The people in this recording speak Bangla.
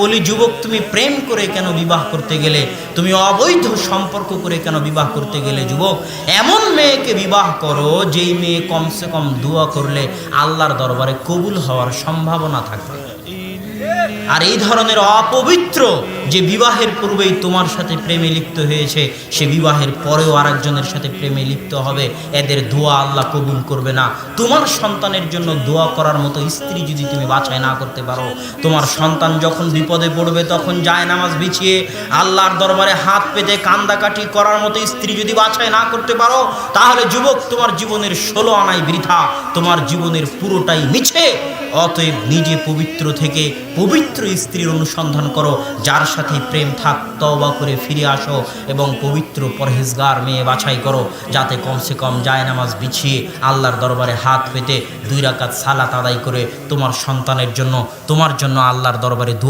বলি যুবক, তুমি প্রেম করে কেন বিবাহ করতে গেলে? তুমি অবৈধ সম্পর্ক করে কেন বিবাহ করতে গেলে? যুবক, এমন মেয়েকে বিবাহ করো যেই মেয়ে কমসে কম দোয়া করলে আল্লাহর দরবারে কবুল হওয়ার সম্ভাবনা থাকবে। আর এই ধরনের অপবিত্র যে বিবাহের পূর্বেই তোমার সাথে প্রেমে লিপ্ত হয়েছে, সে বিবাহের পরেও আরেকজনের সাথে প্রেমে লিপ্ত হবে, এদের দোয়া আল্লাহ কবুল করবে না। তোমার সন্তানের জন্য দোয়া করার মতো স্ত্রী যদি তুমি বাছাই না করতে পারো, তোমার সন্তান যখন বিপদে পড়বে তখন জায়নামাজ বিছিয়ে আল্লাহর দরবারে হাত পেতে কান্দাকাটি করার মতো স্ত্রী যদি বাছাই না করতে পারো, তাহলে যুবক, তোমার জীবনের 16 আনাই বৃথা, তোমার জীবনের পুরোটাই মিছে। অতএব নিজে পবিত্র থেকে পবিত্র স্ত্রীর অনুসন্ধান করো, যার সাথে প্রেম থাক, তওবা করে ফিরে আসো এবং পবিত্র পরহেজগার মেয়ে বাছাই করো, যাতে কমসে কম জায়নামাজ বিছিয়ে আল্লাহর দরবারে হাত পেতে 2 রাকাত সালাত আদায় করে তোমার সন্তানের জন্য, তোমার জন্য আল্লাহর দরবারে দোয়া